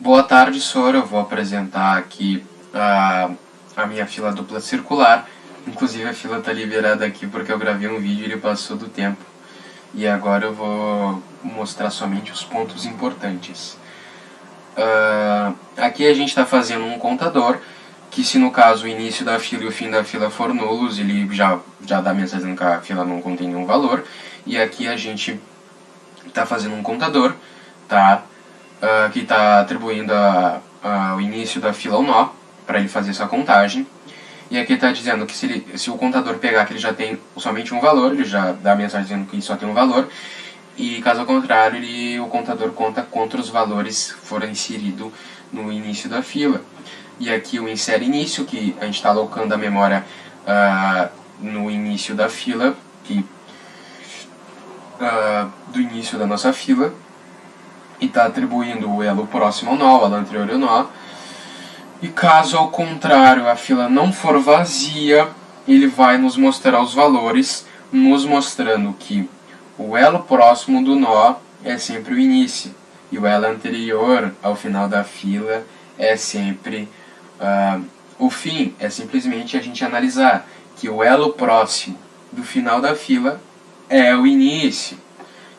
Boa tarde, Sora. Eu vou apresentar aqui a minha fila dupla circular. Inclusive a fila está liberada aqui porque eu gravei um vídeo e ele passou do tempo. E agora eu vou mostrar somente os pontos importantes. Aqui a gente está fazendo um contador, que se no caso o início da fila e o fim da fila for nulos, ele já dá mensagem que a fila não contém nenhum valor. E aqui a gente está fazendo um contador, tá? Que está atribuindo o início da fila ao nó, para ele fazer essa contagem. E aqui está dizendo que se o contador pegar que ele já tem somente um valor, ele já dá a mensagem dizendo que só tem um valor. E caso contrário, o contador conta contra os valores que foram inseridos no início da fila. E aqui o insere início, que a gente está alocando a memória no início da fila, do início da nossa fila. E está atribuindo o elo próximo ao nó, o elo anterior ao nó. E caso ao contrário a fila não for vazia, ele vai nos mostrar os valores, nos mostrando que o elo próximo do nó é sempre o início, e o elo anterior ao final da fila é sempre o fim. É simplesmente a gente analisar que o elo próximo do final da fila é o início,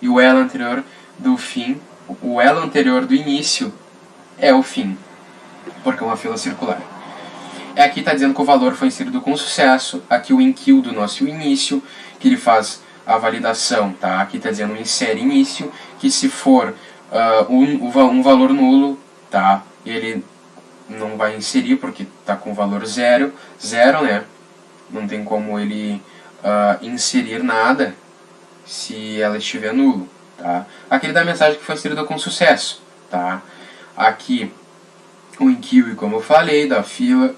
e o elo anterior do fim, o elo anterior do início é o fim, porque é uma fila circular. Aqui está dizendo que o valor foi inserido com sucesso. Aqui o enqueue do nosso início, que ele faz a validação, tá? Aqui está dizendo insere início, que se for um valor nulo, tá? Ele não vai inserir porque está com valor zero, né? Não tem como ele inserir nada se ela estiver nulo, tá? Aqui ele dá a mensagem que foi inserida com sucesso, tá? Aqui o enqueue, como eu falei, da fila.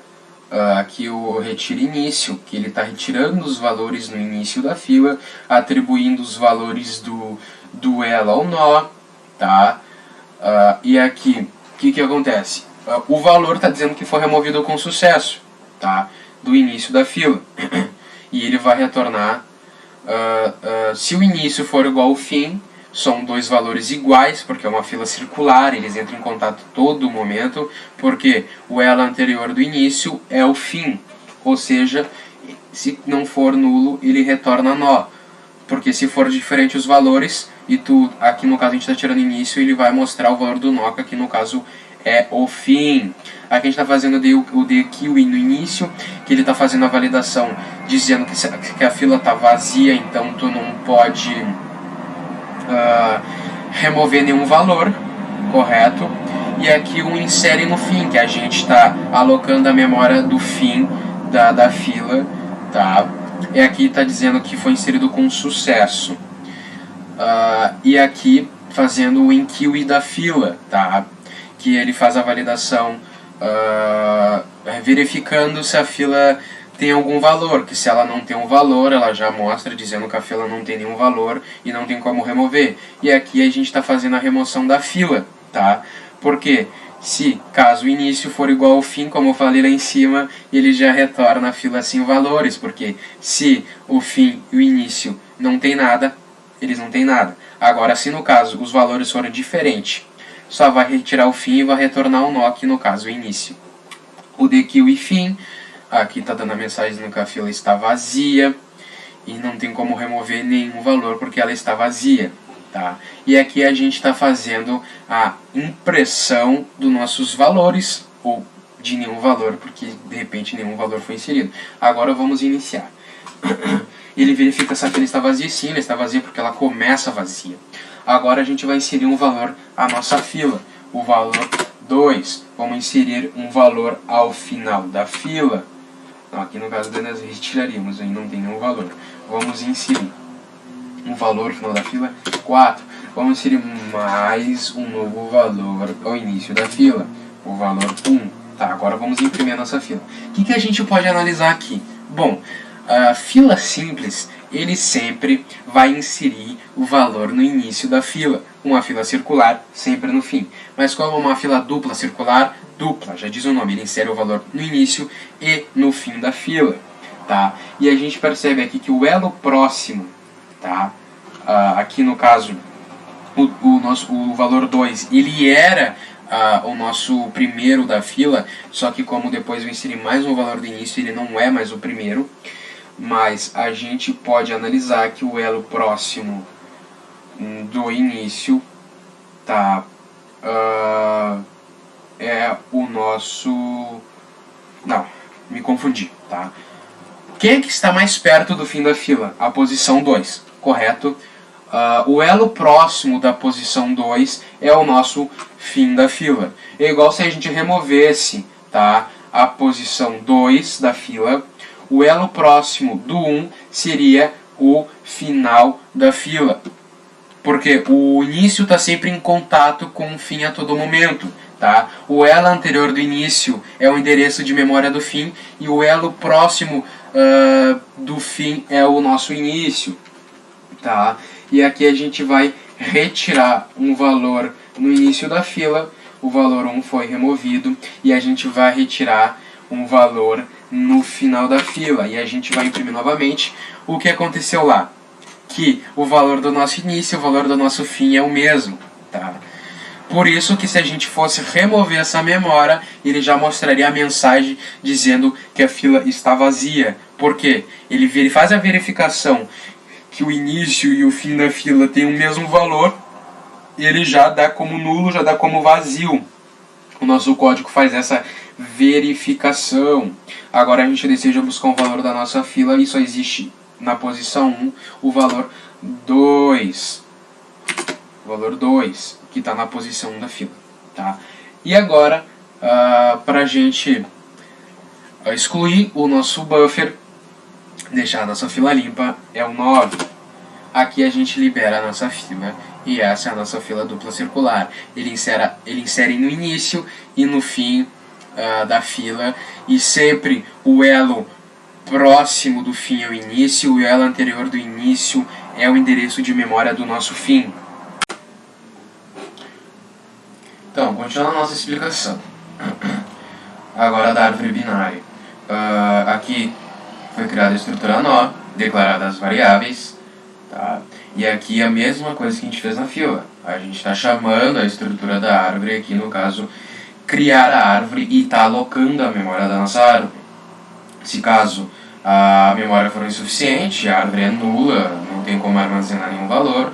Aqui o retire início, que ele está retirando os valores no início da fila, atribuindo os valores do elo ao nó, tá? E aqui, o que acontece? O valor está dizendo que foi removido com sucesso, tá? Do início da fila. E ele vai retornar, se o início for igual ao fim, são dois valores iguais, porque é uma fila circular, eles entram em contato todo momento, porque o elo anterior do início é o fim, ou seja, se não for nulo, ele retorna nó, porque se for diferente os valores, aqui no caso a gente está tirando início, ele vai mostrar o valor do nó, que aqui no caso é o fim. Aqui a gente está fazendo o dequeue no início, que ele está fazendo a validação, dizendo que a fila está vazia, então tu não pode remover nenhum valor, correto? E aqui o insere no fim, que a gente está alocando a memória do fim da fila, tá? E aqui está dizendo que foi inserido com sucesso. E aqui fazendo o enqueue da fila, tá? Que ele faz a validação verificando se a fila tem algum valor, que se ela não tem um valor, ela já mostra dizendo que a fila não tem nenhum valor e não tem como remover. E aqui a gente está fazendo a remoção da fila, tá? Porque se caso o início for igual ao fim, como eu falei lá em cima, ele já retorna a fila sem valores, porque se o fim e o início não tem nada, eles não têm nada. Agora, se no caso os valores forem diferentes, só vai retirar o fim e vai retornar o nó, que no caso o início. O dequeue e fim. Aqui está dando a mensagem dizendo que a fila está vazia e não tem como remover nenhum valor porque ela está vazia, tá? E aqui a gente está fazendo a impressão dos nossos valores, ou de nenhum valor, porque de repente nenhum valor foi inserido. Agora vamos iniciar. Ele verifica se a fila está vazia. Sim, ela está vazia porque ela começa vazia. Agora a gente vai inserir um valor à nossa fila, o valor 2. Vamos inserir um valor ao final da fila. Aqui no caso nós retiraríamos, aí não tem nenhum valor. Vamos inserir um valor no final da fila, 4. Vamos inserir mais um novo valor ao início da fila, o valor 1. Tá, agora vamos imprimir a nossa fila. O que a gente pode analisar aqui? Bom, a fila simples, ele sempre vai inserir o valor no início da fila. Uma fila circular, sempre no fim. Mas como uma fila dupla circular, dupla, já diz o nome, ele insere o valor no início e no fim da fila, tá? E a gente percebe aqui que o elo próximo, tá? Aqui no caso, o valor 2, ele era o nosso primeiro da fila, só que como depois eu inseri mais um valor do início, ele não é mais o primeiro, mas a gente pode analisar que o elo próximo do início, tá, é o nosso... Não, me confundi, tá? Quem é que está mais perto do fim da fila? A posição 2, correto? O elo próximo da posição 2 é o nosso fim da fila. É igual se a gente removesse, tá, a posição 2 da fila. O elo próximo do 1 seria o final da fila. Porque o início está sempre em contato com o fim a todo momento. Tá? O elo anterior do início é o endereço de memória do fim. E o elo próximo do fim é o nosso início. Tá? E aqui a gente vai retirar um valor no início da fila. O valor 1 foi removido. E a gente vai retirar um valor no final da fila. E a gente vai imprimir novamente. O que aconteceu lá? Que o valor do nosso início e o valor do nosso fim é o mesmo. Tá? Por isso que se a gente fosse remover essa memória, ele já mostraria a mensagem dizendo que a fila está vazia. Por quê? Ele faz a verificação que o início e o fim da fila têm o mesmo valor, ele já dá como nulo, já dá como vazio. O nosso código faz essa verificação. Agora a gente deseja buscar um valor da nossa fila e só existe na posição 1 o valor 2. O valor 2, que está na posição 1 da fila. Tá? E agora, para a gente excluir o nosso buffer, deixar a nossa fila limpa, é o 9. Aqui a gente libera a nossa fila. E essa é a nossa fila dupla circular. Ele insere no início e no fim da fila. E sempre o elo próximo do fim é o início, o elo anterior do início é o endereço de memória do nosso fim. Então, continuando a nossa explicação. Agora da árvore binária. Aqui foi criada a estrutura nó, declaradas as variáveis. Tá? E aqui a mesma coisa que a gente fez na fila. A gente está chamando a estrutura da árvore, aqui no caso, criar a árvore e está alocando a memória da nossa árvore. Se caso a memória for insuficiente, a árvore é nula, não tem como armazenar nenhum valor.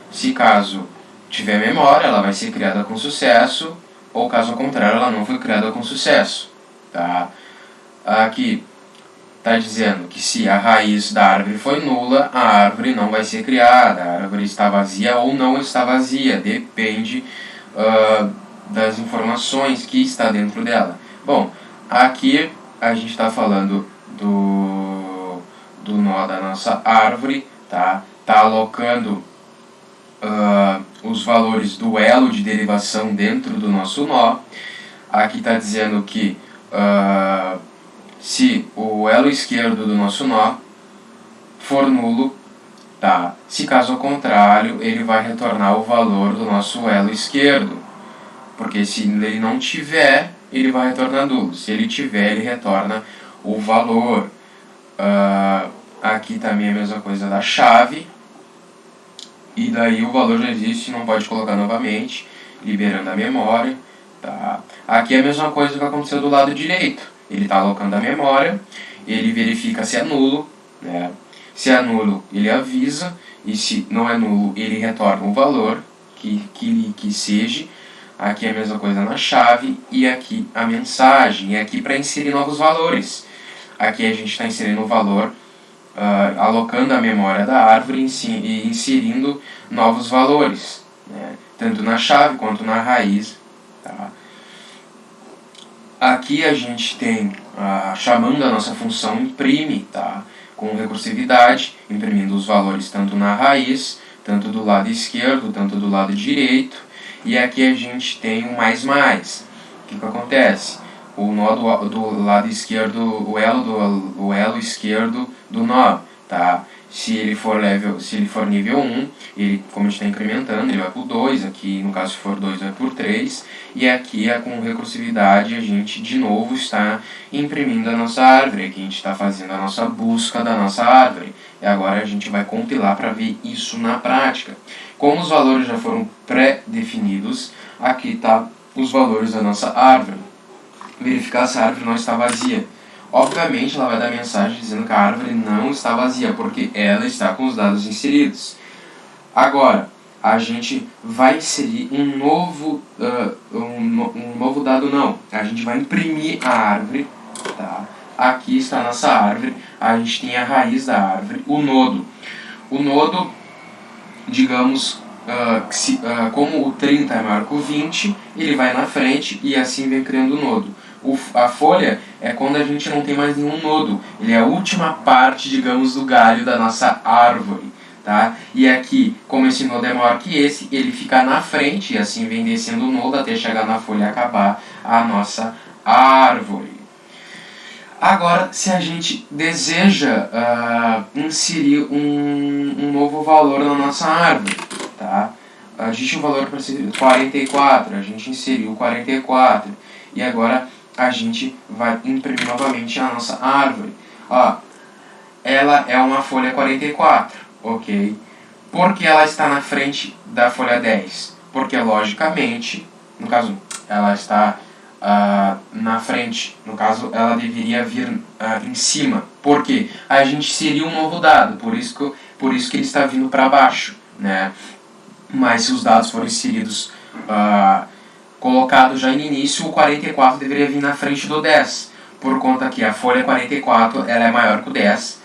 Se caso tiver memória, ela vai ser criada com sucesso, ou caso contrário, ela não foi criada com sucesso. Tá? Aqui está dizendo que se a raiz da árvore foi nula, a árvore não vai ser criada, a árvore está vazia ou não está vazia, depende das informações que está dentro dela. Bom, aqui a gente está falando do nó da nossa árvore, tá? Tá alocando os valores do elo de derivação dentro do nosso nó. Aqui está dizendo que se o elo esquerdo do nosso nó for nulo, tá? Se caso contrário, ele vai retornar o valor do nosso elo esquerdo. Porque se ele não tiver, ele vai retornar nulo. Se ele tiver, ele retorna o valor. Aqui também é a mesma coisa da chave. E daí o valor já existe, não pode colocar novamente, liberando a memória. Tá? Aqui é a mesma coisa que aconteceu do lado direito. Ele está alocando a memória, ele verifica se é nulo, né? Se é nulo, ele avisa, e se não é nulo, ele retorna o valor que seja. Aqui é a mesma coisa na chave, e aqui a mensagem, e aqui para inserir novos valores. Aqui a gente está inserindo o valor, alocando a memória da árvore e inserindo novos valores, né? Tanto na chave quanto na raiz. Tá? Aqui a gente tem, chamando a nossa função imprime, tá? Com recursividade, imprimindo os valores tanto na raiz, tanto do lado esquerdo, tanto do lado direito. E aqui a gente tem o mais mais. O que acontece? O nó do lado esquerdo, o elo esquerdo do nó, tá? Se ele for nível 1, ele, como a gente está incrementando, ele vai por 2, aqui no caso se for 2 vai por 3, e aqui com recursividade a gente de novo está imprimindo a nossa árvore, aqui a gente está fazendo a nossa busca da nossa árvore, e agora a gente vai compilar para ver isso na prática. Como os valores já foram pré-definidos, aqui está os valores da nossa árvore, verificar se a árvore não está vazia. Obviamente ela vai dar mensagem dizendo que a árvore não está vazia, porque ela está com os dados inseridos. Agora, a gente vai inserir um novo dado não. A gente vai imprimir a árvore, tá? Aqui está a nossa árvore, a gente tem a raiz da árvore, o nodo. O nodo, digamos, como o 30 é maior que o 20, ele vai na frente e assim vem criando o nodo. A folha é quando a gente não tem mais nenhum nodo, ele é a última parte, digamos, do galho da nossa árvore. Tá? E aqui, como esse nodo é maior que esse, ele fica na frente e assim vem descendo o nodo até chegar na folha e acabar a nossa árvore. Agora, se a gente deseja inserir um novo valor na nossa árvore, tá? A gente tinha um valor para ser 44, a gente inseriu 44 e agora a gente vai imprimir novamente a nossa árvore. Ó, ela é uma folha 44, ok? Por que ela está na frente da folha 10? Porque, logicamente, no caso, ela está na frente, no caso, ela deveria vir em cima. Por quê? A gente inseriu um novo dado, por isso que ele está vindo para baixo, né? Mas se os dados forem inseridos, colocados já no início, o 44 deveria vir na frente do 10, por conta que a folha 44 ela é maior que o 10,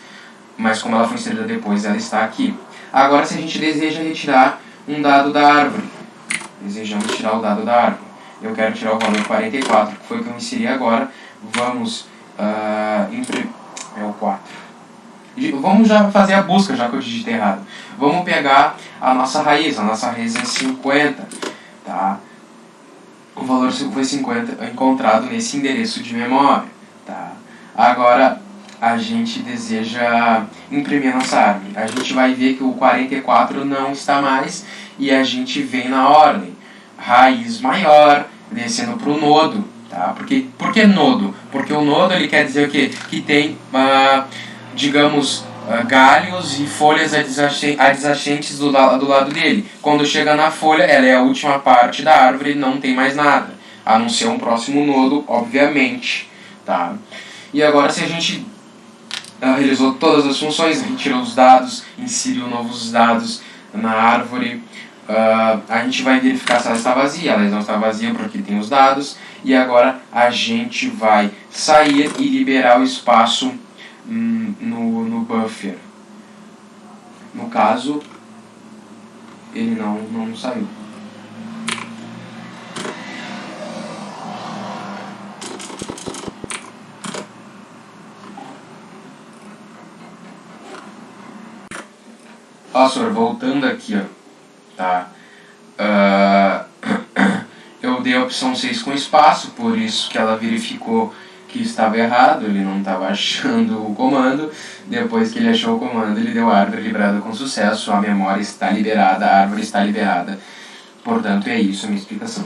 mas como ela foi inserida depois, ela está aqui. Agora, se a gente deseja retirar um dado da árvore, desejamos tirar o dado da árvore, eu quero tirar o valor 44, que foi o que eu inseri agora, vamos é o 4. Vamos já fazer a busca, já que eu digitei errado. Vamos pegar a nossa raiz é 50, tá? O valor foi 50 encontrado nesse endereço de memória, tá? Agora, a gente deseja imprimir a nossa árvore. A gente vai ver que o 44 não está mais e a gente vem na ordem. Raiz maior, descendo para o nodo, tá? Por que nodo? Porque o nodo ele quer dizer o quê? Que tem, digamos, galhos e folhas adjacentes do lado dele. Quando chega na folha, ela é a última parte da árvore e não tem mais nada, a não ser um próximo nodo, obviamente, tá? E agora, se a gente realizou todas as funções, retirou os dados, inseriu novos dados na árvore, a gente vai verificar se ela está vazia. Ela não está vazia porque tem os dados. E agora a gente vai sair e liberar o espaço no buffer. No caso, ele não saiu. Ó, senhor, voltando aqui, ó, tá? Eu dei a opção 6 com espaço, por isso que ela verificou que estava errado, ele não estava achando o comando. Depois que ele achou o comando, ele deu a árvore liberada com sucesso, a memória está liberada, a árvore está liberada. Portanto, é isso a minha explicação.